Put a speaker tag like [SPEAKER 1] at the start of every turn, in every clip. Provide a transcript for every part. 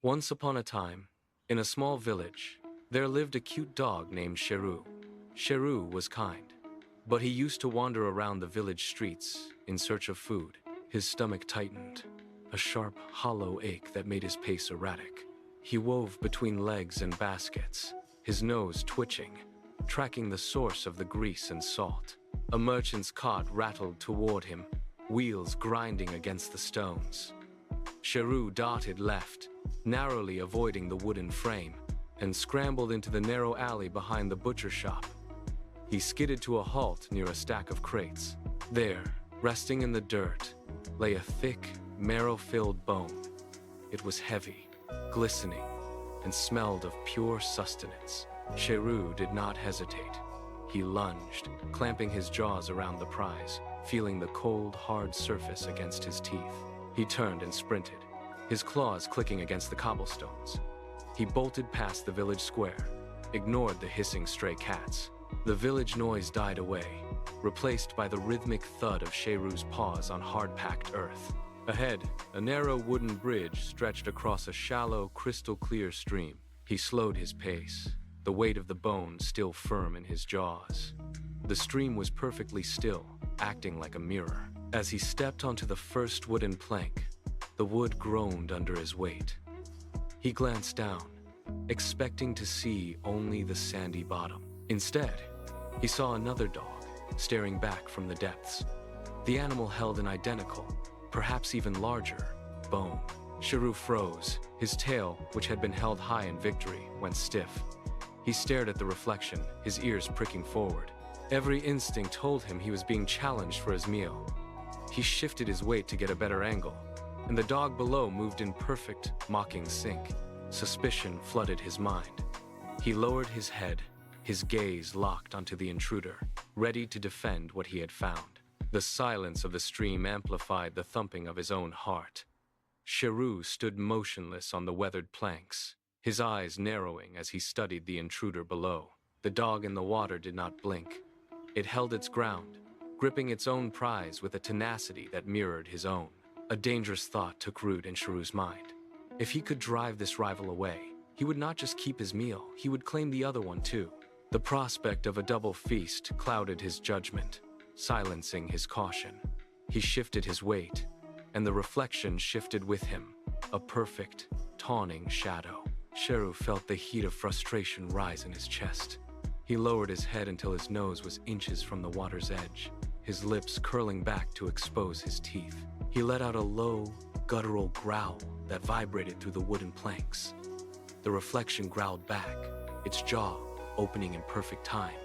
[SPEAKER 1] Once upon a time, in a small village, there lived a cute dog named Cheru. Cheru was kind, but he used to wander around the village streets in search of food. His stomach tightened, a sharp, hollow ache that made his pace erratic. He wove between legs and baskets, his nose twitching, tracking the source of the grease and salt. A merchant's cart rattled toward him, wheels grinding against the stones. Cheru darted left, narrowly avoiding the wooden frame, and scrambled into the narrow alley behind the butcher shop. He skidded to a halt near a stack of crates. There, resting in the dirt, lay a thick, marrow-filled bone. It was heavy, glistening, and smelled of pure sustenance. Cheru did not hesitate. He lunged, clamping his jaws around the prize, feeling the cold, hard surface against his teeth. He turned and sprinted, his claws clicking against the cobblestones. He bolted past the village square, ignored the hissing stray cats. The village noise died away, replaced by the rhythmic thud of Cheru's paws on hard-packed earth. Ahead, a narrow wooden bridge stretched across a shallow, crystal-clear stream. He slowed his pace, the weight of the bone still firm in his jaws. The stream was perfectly still, acting like a mirror. As he stepped onto the first wooden plank, the wood groaned under his weight. He glanced down, expecting to see only the sandy bottom. Instead, he saw another dog, staring back from the depths. The animal held an identical, perhaps even larger, bone. Cheru froze. His tail, which had been held high in victory, went stiff. He stared at the reflection, his ears pricking forward. Every instinct told him he was being challenged for his meal. He shifted his weight to get a better angle, and the dog below moved in perfect, mocking sync. Suspicion flooded his mind. He lowered his head, his gaze locked onto the intruder, ready to defend what he had found. The silence of the stream amplified the thumping of his own heart. Cheru stood motionless on the weathered planks, his eyes narrowing as he studied the intruder below. The dog in the water did not blink. It held its ground, gripping its own prize with a tenacity that mirrored his own. A dangerous thought took root in Cheru's mind. If he could drive this rival away, he would not just keep his meal, he would claim the other one too. The prospect of a double feast clouded his judgment, silencing his caution. He shifted his weight, and the reflection shifted with him, a perfect, taunting shadow. Cheru felt the heat of frustration rise in his chest. He lowered his head until his nose was inches from the water's edge, his lips curling back to expose his teeth. He let out a low, guttural growl that vibrated through the wooden planks. The reflection growled back, its jaw opening in perfect time,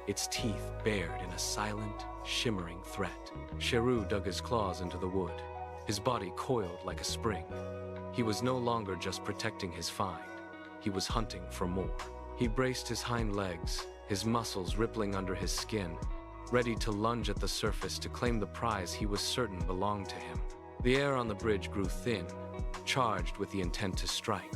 [SPEAKER 1] its teeth bared in a silent, shimmering threat. Cheru dug his claws into the wood, his body coiled like a spring. He was no longer just protecting his find, he was hunting for more. He braced his hind legs, his muscles rippling under his skin, ready to lunge at the surface to claim the prize he was certain belonged to him. The air on the bridge grew thin, charged with the intent to strike.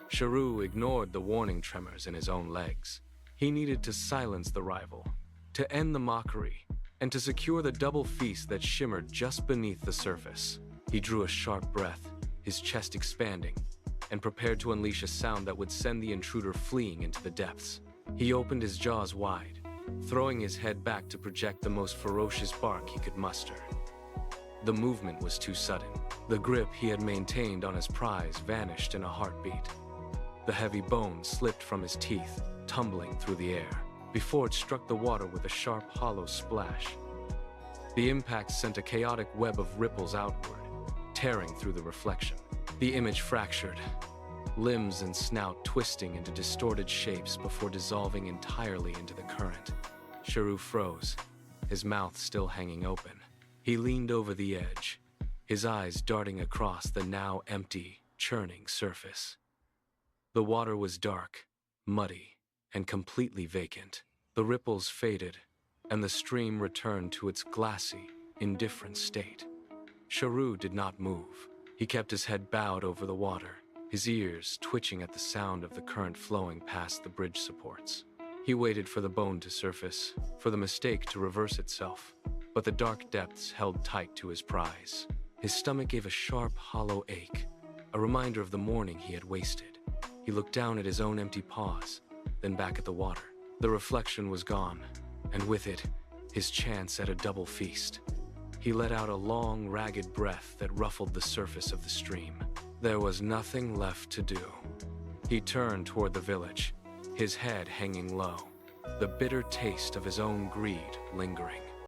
[SPEAKER 1] Cheru ignored the warning tremors in his own legs. He needed to silence the rival, to end the mockery, and to secure the double feast that shimmered just beneath the surface. He drew a sharp breath, his chest expanding, and prepared to unleash a sound that would send the intruder fleeing into the depths. He opened his jaws wide, throwing his head back to project the most ferocious bark he could muster. The movement was too sudden. The grip he had maintained on his prize vanished in a heartbeat. The heavy bone slipped from his teeth, tumbling through the air, before it struck the water with a sharp, hollow splash. The impact sent a chaotic web of ripples outward, tearing through the reflection. The image fractured, limbs and snout twisting into distorted shapes before dissolving entirely into the current. Cheru froze, his mouth still hanging open. He leaned over the edge, his eyes darting across the now empty, churning surface. The water was dark, muddy, and completely vacant. The ripples faded, and the stream returned to its glassy, indifferent state. Cheru did not move. He kept his head bowed over the water, his ears twitching at the sound of the current flowing past the bridge supports. He waited for the bone to surface, for the mistake to reverse itself, but the dark depths held tight to his prize. His stomach gave a sharp, hollow ache, a reminder of the morning he had wasted. He looked down at his own empty paws, then back at the water. The reflection was gone, and with it, his chance at a double feast. He let out a long, ragged breath that ruffled the surface of the stream. There was nothing left to do. He turned toward the village, his head hanging low, the bitter taste of his own greed lingering.